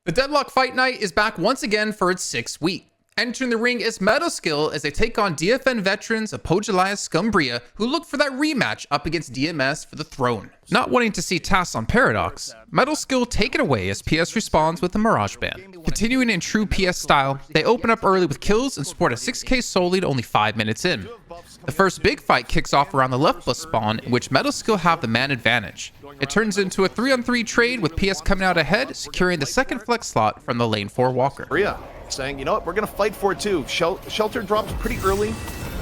The Deadlock Fight Night is back once again for its 6th week. Entering the ring is Metalskill as they take on DFN veterans of Pojilaya Skumbriya, who look for that rematch up against DMS for the throne. Not wanting to see tasks on Paradox, Metalskill take it away as PS responds with a Mirage Ban. Continuing in true PS style, they open up early with kills and sport a 6k soul lead only 5 minutes in. The first big fight kicks off around the left bus spawn, in which Metalskill have the man advantage. It turns into a 3-on-3 trade with PS coming out ahead, securing the second flex slot from the lane 4 walker. Rhea saying, you know what, we're going to fight for it too. Shelter drops pretty early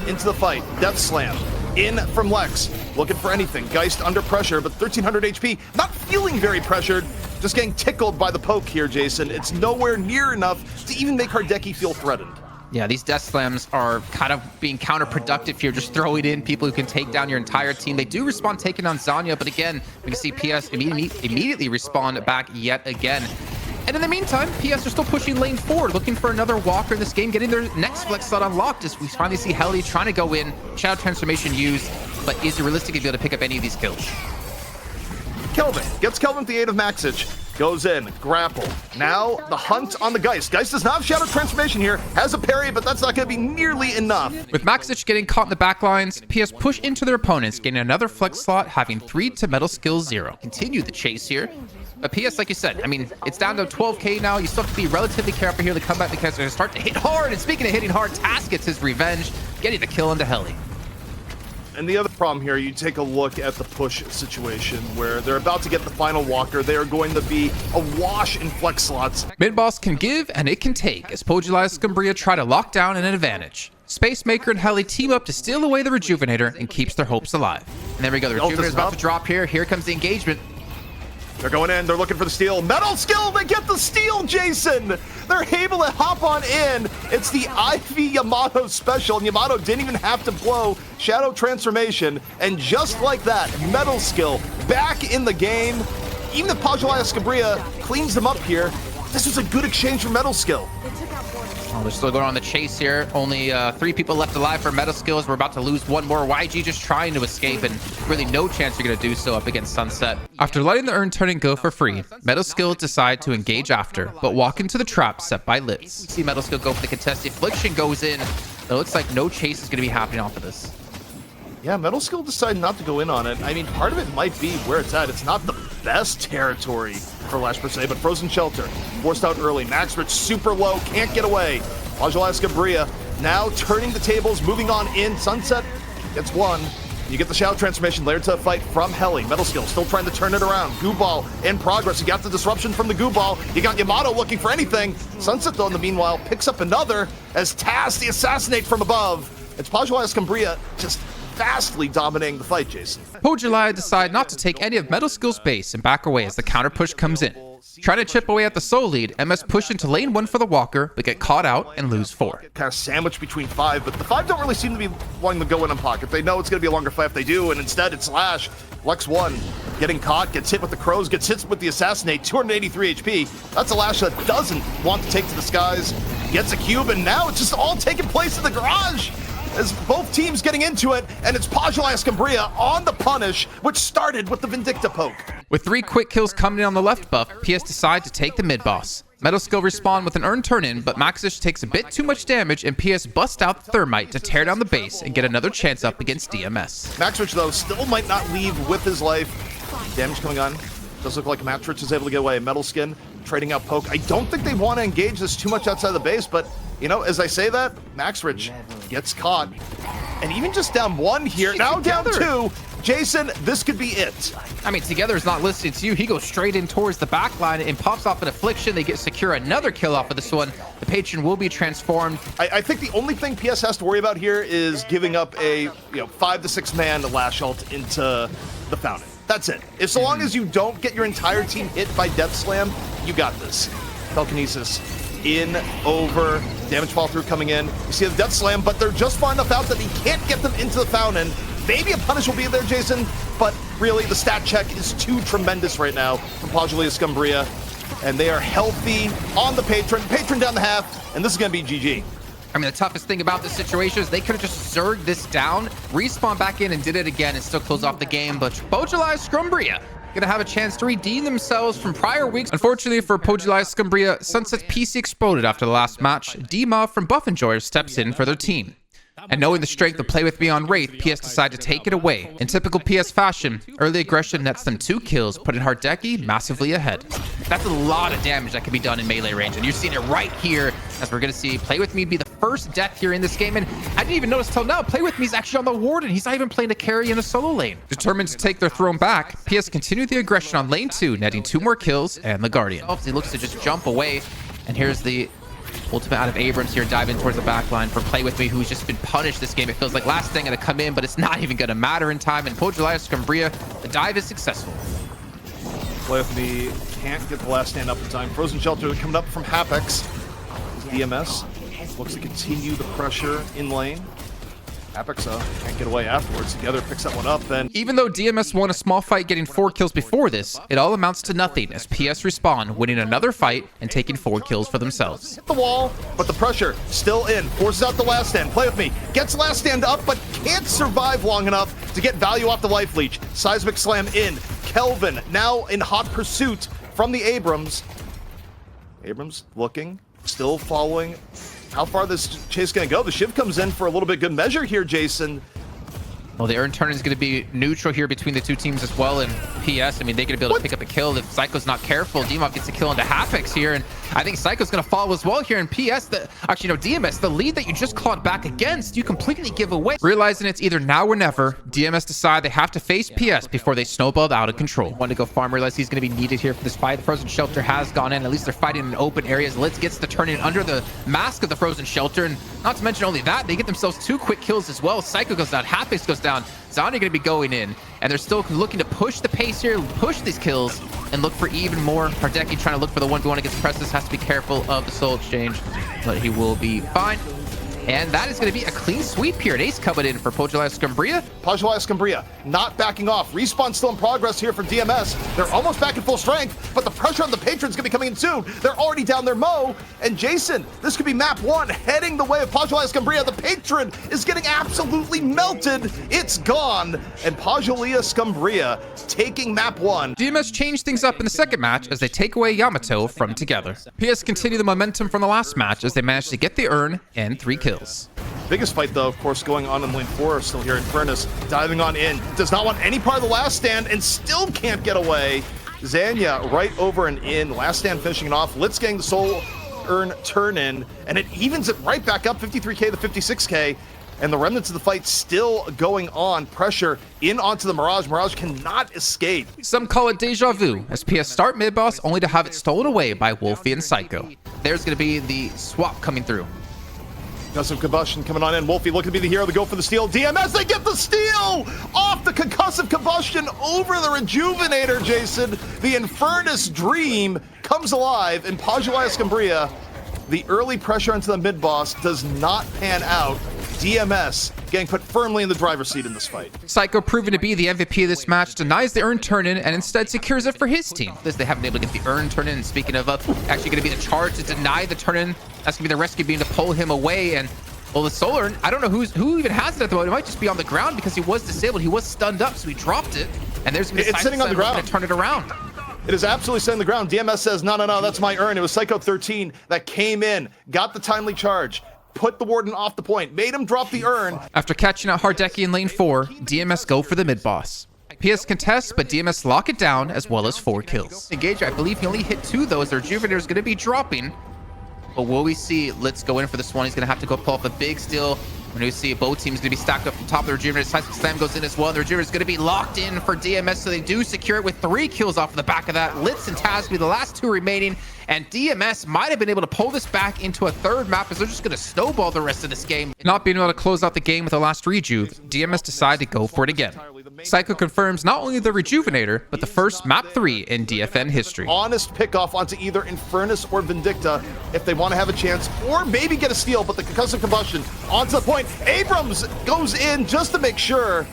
into the fight. Death Slam in from Lex, looking for anything. Geist under pressure, but 1300 HP, not feeling very pressured, just getting tickled by the poke here, Jason. It's nowhere near enough to even make Hardeki feel threatened. Yeah, these death slams are kind of being counterproductive here, just throwing in people who can take down your entire team. They do respawn taking on Zanya, but again, we can see PS immediately respawn back yet again. And in the meantime, PS are still pushing lane 4, looking for another walker in this game, getting their next flex slot unlocked as we finally see Heli trying to go in, Shadow Transformation used, but is it realistic to be able to pick up any of these kills? Kelvin gets Kelvin with the aid of Maxich, goes in, grapple. Now the hunt on the Geist. Geist does not have Shadow Transformation here, has a parry, but that's not going to be nearly enough. With Maxich getting caught in the backlines, PS push into their opponents, getting another flex slot, having 3 to Metalskill 0. Continue the chase here. But PS, like you said, I mean, it's down to 12k now. You still have to be relatively careful here to come back because they're going to start to hit hard. And speaking of hitting hard, Task gets his revenge, getting the kill into Heli. And the other problem here, you take a look at the push situation where they're about to get the final walker. They are going to be awash in flex slots. Mid-boss can give and it can take as Pojilaya Skumbriya try to lock down an advantage. Spacemaker and Heli team up to steal away the Rejuvenator and keeps their hopes alive. And there we go, the Rejuvenator is about to drop here. Here comes the engagement. They're going in, they're looking for the steal. Metalskill, they get the steal, Jason! They're able to hop on in. It's the Ivy Yamato special, and Yamato didn't even have to blow Shadow Transformation. And just like that, Metalskill back in the game. Even if Pojilaya Skumbriya cleans them up here, this was a good exchange for Metalskill. Oh, they're still going on the chase here. Only 3 people left alive for Metalskill as we're about to lose one more. YG just trying to escape and really no chance you're going to do so up against Sunset. After letting the urn turning go for free, Metalskill decide to engage after, but walk into the trap set by Litz. You see Metalskill go for the contested. Affliction goes in. It looks like no chase is going to be happening off of this. Yeah, Metalskill decided not to go in on it. I mean, part of it might be where it's at. It's not the best territory for Lash per se, but Frozen Shelter forced out early. Max Rich super low, can't get away. Pojilaya Skumbriya now turning the tables, moving on in. Sunset gets one. You get the Shadow Transformation later to a fight from Heli. Metalskill still trying to turn it around. Goo Ball in progress. You got the disruption from the Goo Ball. You got Yamato looking for anything. Sunset, though, in the meanwhile, picks up another as Taz the assassinate from above. It's Pojilaya Skumbriya just vastly dominating the fight, Jason. Pojilaya decide not to take any of Metalskill's base and back away as the counter push comes in. Trying to chip away at the soul lead, MS push into lane 1 for the walker, but get caught out and lose 4. Kind of sandwiched between 5, but the 5 don't really seem to be wanting to go in on pocket. They know it's going to be a longer fight if they do, and instead it's Slash. Lex 1 getting caught, gets hit with the crows, gets hit with the assassinate, 283 HP. That's a Lash that doesn't want to take to the skies. Gets a cube, and now it's just all taking place in the garage as both teams getting into it, and it's Pojilaya Skumbriya on the punish, which started with the Vindicta poke. With 3 quick kills coming in on the left buff, PS decide to take the mid-boss. Metalskill respawn with an urn turn-in, but Maxish takes a bit too much damage, and PS bust out Thermite to tear down the base and get another chance up against DMS. Maxrich, though, still might not leave with his life. Damage coming on. Does look like Maxrich is able to get away. Metal Skin trading out poke. I don't think they want to engage this too much outside the base, but, you know, as I say that, Maxrich gets caught. And even just down 1 here, now down 2. Jason, this could be it. I mean, Together is not listed to you. He goes straight in towards the back line and pops off an Affliction. They get secure another kill off of this one. The Patron will be transformed. I think the only thing PS has to worry about here is giving up a 5 to 6 man Lash ult into the Fountain. That's it. If so long as you don't get your entire team hit by Death Slam, you got this. Telekinesis in, over, damage fall through coming in. You see the Death Slam, but they're just far enough out that he can't get them into the Fountain. Maybe a punish will be there, Jason, but really the stat check is too tremendous right now from Pojilaya Skumbriya, and they are healthy on the Patron. Patron down the half, and this is going to be GG. I mean, the toughest thing about this situation is they could have just zerged this down, respawn back in and did it again and still close off the game, but Pojilaya Skumbriya gonna have a chance to redeem themselves from prior weeks. Unfortunately for Pojilaya Skumbriya, Sunset's PC exploded after the last match. D-Mob from Buff Enjoyer steps in for their team. And knowing the strength of Play With Me on Wraith, PS decided to take it away. In typical PS fashion, early aggression nets them 2 kills, putting Hardeki massively ahead. That's a lot of damage that can be done in melee range, and you're seeing it right here, as we're going to see Play With Me be the first death here in this game. And I didn't even notice till now, Play With Me is actually on the Warden. He's not even playing a carry in a solo lane. Determined to take their throne back, PS continued the aggression on lane 2, netting 2 more kills and the Guardian. He looks to just jump away, and here's the ultimate out of Abrams here, diving towards the back line for Play With Me, who's just been punished this game. It feels like last thing gonna come in, but it's not even gonna matter in time. And Pojilaya Skumbriya, the dive is successful. Play With Me can't get the last stand up in time. Frozen Shelter coming up from Hapex. DMS looks to continue the pressure in lane. Hapex can't get away afterwards. Together picks that one up. Then even though DMS won a small fight getting 4 kills before this, it all amounts to nothing as PS respawn, winning another fight and taking 4 kills for themselves. hit the wall, but the pressure still in. Forces out the last stand. Play With Me gets last stand up, but can't survive long enough to get value off the life leech. Seismic slam in. Kelvin now in hot pursuit from the Abrams. Abrams looking, still following. How far this chase is going to go? The Shiv comes in for a little bit good measure here, Jason. Well, the earn turn is going to be neutral here between the two teams as well. And PS, I mean, they're going to be able to pick up a kill if Psycho's not careful. D-Mob gets a kill into Hapex here, and I think Psycho's going to follow as well here. And PS, DMS, the lead that you just clawed back against, you completely give away. Realizing it's either now or never, DMS decide they have to face PS before they snowballed out of control. Want to go farm, realize he's going to be needed here for this fight. The Frozen Shelter has gone in. At least they're fighting in open areas. Litz gets to turn in under the mask of the Frozen Shelter, and not to mention only that, they get themselves 2 quick kills as well. Psycho goes down, Hapex goes down. Zani going to be going in, and they're still looking to push the pace here, push these kills, and look for even more. Hardeki trying to look for the 1v1 against Prestus, has to be careful of the soul exchange, but he will be fine. And that is going to be a clean sweep here. An ace coming in for Pojilaya Skumbriya. Pojilaya Skumbriya not backing off. Respawn still in progress here for DMS. They're almost back at full strength, but the pressure on the Patrons is going to be coming in soon. They're already down their Mo. And Jason, this could be map 1 heading the way of Pojilaya Skumbriya. The Patron is getting absolutely melted. It's gone. And Pojilaya Skumbriya taking map 1. DMS changed things up in the second match as they take away Yamato from Together. PS continue the momentum from the last match as they managed to get the earn and 3 kills. Biggest fight, though, of course, going on in lane 4. Still here in Furnace, diving on in. Does not want any part of the last stand and still can't get away. Zanya right over and in. Last stand finishing it off. Litz getting the soul earn turn in, and it evens it right back up, 53k to 56k. And the remnants of the fight still going on. Pressure in onto the Mirage. Mirage cannot escape. Some call it deja vu, as PS start mid-boss only to have it stolen away by Wolfie and Psycho. There's going to be the swap coming through. Concussive Combustion coming on in. Wolfie looking to be the hero to go for the steal. DMS, they get the steal! Off the Concussive Combustion over the Rejuvenator, Jason. The Infernus Dream comes alive in Pojilaya Skumbriya. The early pressure onto the mid-boss does not pan out. DMS getting put firmly in the driver's seat in this fight. Psycho, proven to be the MVP of this match, denies the earn turn-in and instead secures it for his team. This, they haven't been able to get the earn turn-in. Speaking of actually going to be the charge to deny the turn-in, that's going to be the rescue beam to pull him away. And well, the soul earn, I don't know who even has it at the moment. It might just be on the ground because he was disabled. He was stunned up, so he dropped it. And there's going to be it's sitting on the ground to turn it around. It is absolutely sitting on the ground. DMS says, no, that's my earn. It was Psycho 13 that came in, got the timely charge, put the Warden off the point, made him drop the earn. After catching out Hardeki in lane 4, DMS go for the mid-boss. PS contests, but DMS lock it down as well as 4 kills. Engage, I believe he only hit 2 though, as the Rejuvenator is going to be dropping. But will we see Litz go in for this one? He's going to have to go pull off a big steal. When we see both teams going to be stacked up from top of the Rejuvenator. Seismic Slam goes in as well. The Rejuvenator is going to be locked in for DMS, so they do secure it with 3 kills off of the back of that. Litz and Taz be the last 2 remaining, and DMS might have been able to pull this back into a 3rd map as they're just going to snowball the rest of this game. Not being able to close out the game with the last rejuve, DMS decide to go for it again. Psycho confirms not only the Rejuvenator, but the first map 3 in DFN history. Honest pickoff onto either Infernus or Vindicta if they want to have a chance, or maybe get a steal, but the Concussive Combustion onto the point. Abrams goes in just to make sure.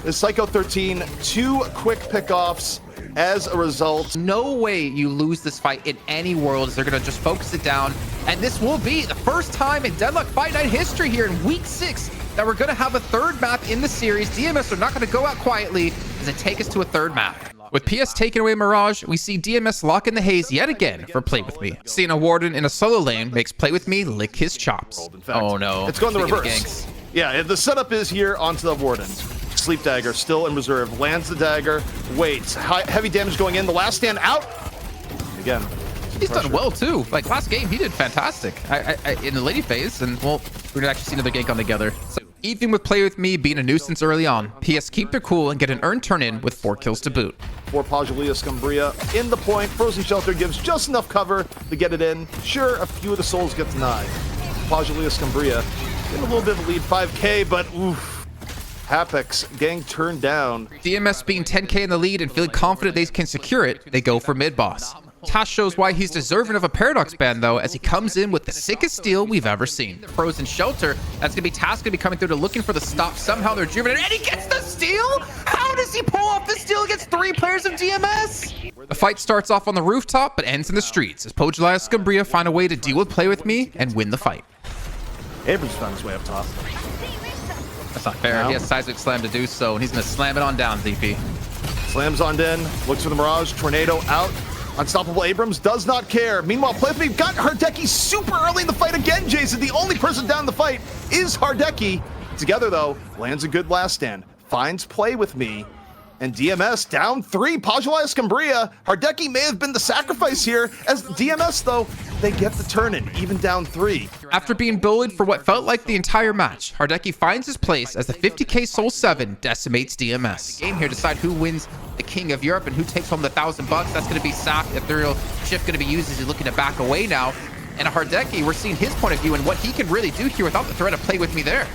The Psycho 13, 2 quick pickoffs as a result. No way you lose this fight in any world, as they're going to just focus it down. And this will be the first time in Deadlock Fight Night history here in week 6 that we're going to have a 3rd map in the series. DMS are not going to go out quietly as they take us to a 3rd map. With PS taking away Mirage, we see DMS lock in the haze yet again for Play With Me. Seeing a Warden in a solo lane makes Play With Me lick his chops. Oh no. It's going the Speaking of reverse. ganks. Yeah, the setup is here onto the Warden. Sleep Dagger still in reserve. Lands the dagger. Waits. Heavy damage going in. The last stand out. Again. He's done well too. Like last game, he did fantastic in the lady phase, and well, we're gonna actually see another gank on together. So even with Play With Me being a nuisance early on, PS keep their cool and get an earned turn in with 4 kills to boot. For Pojilaya Skumbriya in the point. Frozen Shelter gives just enough cover to get it in. Sure, a few of the souls get denied. Pojilaya Skumbriya in a little bit of a lead, 5k, but oof. Hapex gang turned down. DMS being 10k in the lead and feeling confident they can secure it, they go for mid boss. Task shows why he's deserving of a Paradox ban though, as he comes in with the sickest steal we've ever seen. Frozen Shelter, that's gonna be Task gonna be coming through to looking for the stop. Somehow they're rejuvenated, and he gets the steal? How does he pull off the steal against 3 players of DMS? The fight starts off on the rooftop, but ends in the streets, as Pojilaya Skumbriya find a way to deal with Play With Me and win the fight. Abrams found his way up top. That's not fair. No. He has Seismic Slam to do so, and he's gonna slam it on down, ZP. Slams on in, looks for the Mirage, Tornado out. Unstoppable Abrams does not care. Meanwhile, Play With Me got Hardeki super early in the fight again, Jason. The only person down in the fight is Hardeki. Together, though, lands a good last stand. Finds Play With Me. And DMS down 3. Pojilaya Skumbriya. Hardeki may have been the sacrifice here. As DMS, though, they get the turn in, even down 3. After being bullied for what felt like the entire match, Hardeki finds his place as the 50k Soul 7 decimates DMS. The game here decide who wins the King of Europe and who takes home the $1,000 bucks. That's going to be Sap. Ethereal Shift going to be used as he's looking to back away now. And Hardeki, we're seeing his point of view and what he can really do here without the threat of Play With Me there.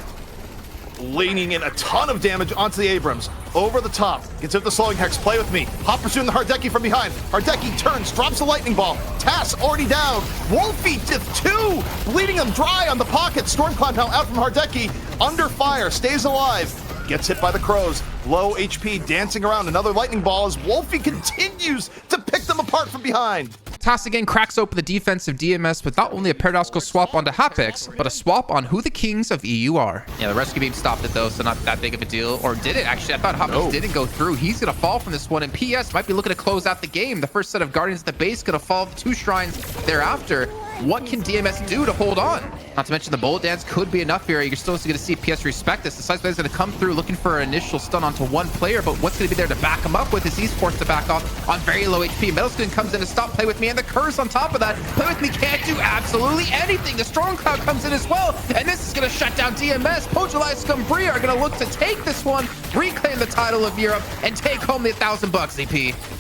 Leaning in a ton of damage onto the Abrams. Over the top. Gets hit the slowing hex. Play With Me. Hop pursuing the Hardeki from behind. Hardeki turns, drops a lightning ball. Tass already down. Wolfie Diff 2. Bleeding him dry on the pocket. Stormcloud now out from Hardeki. Under fire. Stays alive. Gets hit by the crows. Low HP dancing around. Another lightning ball as Wolfie continues to pick them apart from behind. Tass again cracks open the defense of DMS with not only a paradoxical swap onto Hapex, but a swap on who the kings of EU are. Yeah, the rescue beam stopped it though, so not that big of a deal. Or did it actually? I thought Hapex didn't go through. He's gonna fall from this one, and PS might be looking to close out the game. The first set of Guardians at the base gonna fall 2 shrines thereafter. What can DMS do to hold on? Not to mention the bullet dance could be enough here. You're still going to see PS respect this. The Slice is going to come through looking for an initial stun onto one player, but what's going to be there to back him up with is Esports to back off on very low HP. Metalskin comes in to stop Play With Me, and the curse on top of that. Play With Me can't do absolutely anything. The Storm Cloud comes in as well, and this is going to shut down DMS. Pojilaya Skumbriya are going to look to take this one, reclaim the title of Europe, and take home the $1,000 ZP.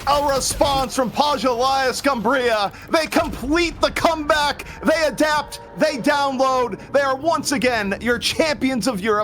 A response from Pojilaya Skumbriya. They complete the comeback. They adapt. They download. They are once again your champions of Europe.